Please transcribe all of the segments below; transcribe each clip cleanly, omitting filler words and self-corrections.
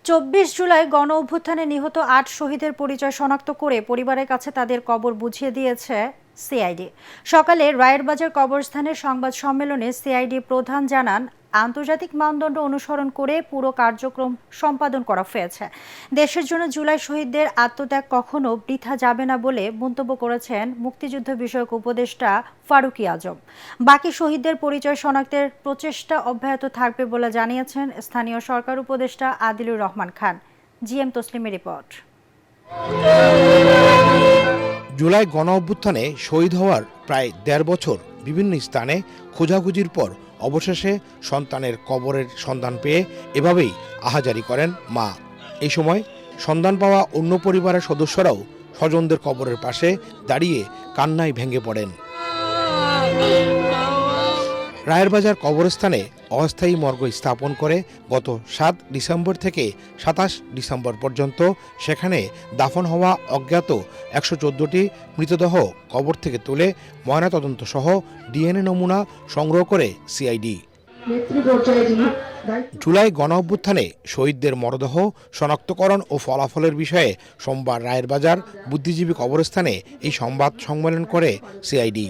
২৪ জুলাই গণ অভ্যুত্থানে নিহত ৮ শহীদের পরিচয় শনাক্ত করে পরিবারের কাছে তাদের কবর বুঝিয়ে দিয়েছে সিআইডি। সকালে রায়েরবাজার কবরস্থানের সংবাদ সম্মেলনে সিআইডি প্রধান জানান, আন্তর্জাতিক মানদণ্ড অনুসরণ করে পুরো কার্যক্রম সম্পাদন করা হয়েছে। দেশের জন্য জুলাই শহীদদের আত্মত্যাগ কখনো বৃথা যাবে না বলে মন্তব্য করেছেন মুক্তিযুদ্ধ বিষয়ক উপদেষ্টা ফারুকী আজম। বাকি শহীদদের পরিচয় শনাক্তের প্রচেষ্টা অব্যাহত থাকবে বলে জানিয়েছেন স্থানীয় সরকার উপদেষ্টা আদিলুর রহমান খান। জিএম তসলিমের রিপোর্ট। জুলাই গণ অভ্যুত্থানে শহীদ হওয়ার প্রায় ১.৫ বছর বিভিন্ন স্থানে খোঁজাখুঁজির পর অবশেষে সন্তানের কবরের সন্ধান পেয়ে এভাবেই আহাজারি করেন মা। এই সময় সন্ধান পাওয়া অন্য পরিবারের সদস্যরাও স্বজনদের কবরের পাশে দাঁড়িয়ে কান্নায় ভেঙে পড়েন। রায়েরবাজার কবরস্থানে অস্থায়ী মর্গ স্থাপন করে গত ৭ ডিসেম্বর থেকে ২৭ ডিসেম্বর পর্যন্ত সেখানে দাফন হওয়া অজ্ঞাত ১১৪টি মৃতদেহ কবর থেকে তুলে ময়নাতদন্ত সহ ডিএনএ নমুনা সংগ্রহ করে সিআইডি। জুলাই গণ অভ্যুত্থানে শহীদদের মরদেহ শনাক্তকরণ ও ফলাফলের বিষয়ে সোমবার রায়েরবাজার বুদ্ধিজীবী কবরস্থানে এই সংবাদ সম্মেলন করে সিআইডি।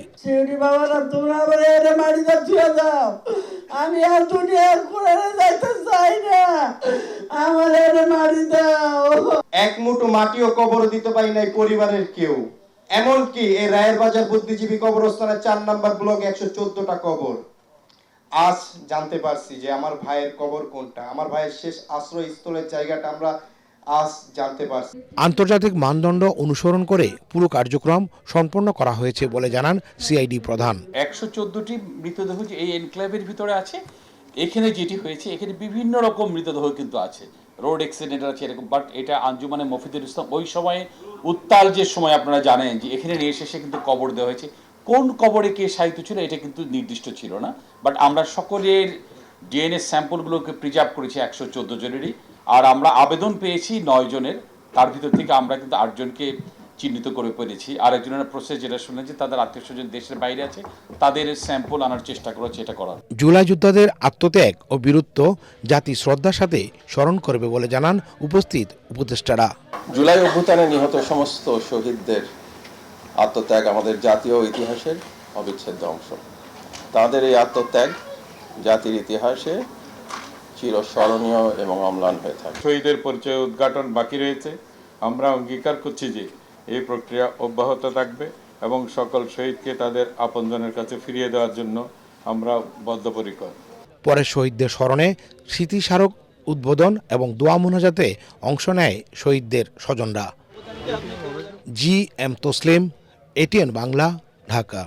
আমি আর দুনিয়ার কোণে যাইতে চাই না, আমাদের মারি দাও। এক মুঠো মাটিও কবর দিতে পারি নাই পরিবারের কেউ। এমনকি এই রায়েরবাজার বুদ্ধিজীবী কবরস্থানের ৪ নম্বর ব্লকে ১১৪টা কবর। আজ জানতে পারছি যে আমার ভাইয়ের কবর কোনটা, আমার ভাইয়ের শেষ আশ্রয়স্থলের জায়গাটা আমরা আজ জানতে পারছি। আন্তর্জাতিক মানদণ্ড অনুসরণ করে পুরো কার্যক্রম সম্পন্ন করা হয়েছে বলে জানান সিআইডি প্রধান। ১১৪টি মৃতদেহ যে এই এনক্লেভের ভিতরে আছে, এখানে যেটি হয়েছে এখানে বিভিন্ন রকম মৃতদেহ কিন্তু আছে, রোড অ্যাক্সিডেন্ট আছে এরকম, বাট এটা আঞ্জুমানে মফিদুল ইসলাম ওই সময়ে উত্তাল যে সময় আপনারা জানেন যে এখানে নিয়ে এসে কিন্তু কবর দেওয়া হয়েছে। কোন কবরে কে সাহিত্য ছিল এটা কিন্তু নির্দিষ্ট ছিল না, বাট আমরা সকলের ডিএনএ স্যাম্পলগুলোকে প্রিজার্ভ করেছি ১১৪ জনেরই। আর আমরা আবেদন পেয়েছি ৯ জনের, তার ভিতর থেকে আমরা কিন্তু ৮ জনকে চিহ্নিত করে পেরেছি। আর একজনের প্রসেস যেটা শুনেছি তাদের আত্মীয় স্বজন দেশের বাইরে আছে, তাদের স্যাম্পল আনার চেষ্টা করেছে এটা করার। জুলাই যোদ্ধাদের আত্মত্যাগ ও বীরত্ব জাতি শ্রদ্ধার সাথে স্মরণ করবে বলে জানান উপস্থিত উপদেষ্টারা। জুলাই অভ্যুত্থানে নিহত সমস্ত শহীদদের আত্মত্যাগ আমাদের জাতীয় ইতিহাসের অবিচ্ছেদ্য অংশ। তাদের এই আত্মত্যাগ জাতির ইতিহাসে চিরস্মরণীয় এবং অম্লান হয়ে থাকে। শহীদের পরিচয় উদ্ঘাটন বাকি রয়েছে। আমরা অঙ্গীকার করছি যে এই প্রক্রিয়া অব্যাহত থাকবে এবং সকল শহীদকে তাদের আপনজনের কাছে ফিরিয়ে দেওয়ার জন্য আমরা বদ্ধপরিকর। পরে শহীদদের স্মরণে স্মৃতিস্মারক উদ্বোধন এবং দোয়া মোনাজাতে অংশ নেয় শহীদদের স্বজনরা। GM Taslim, ATN Bangla, Dhaka.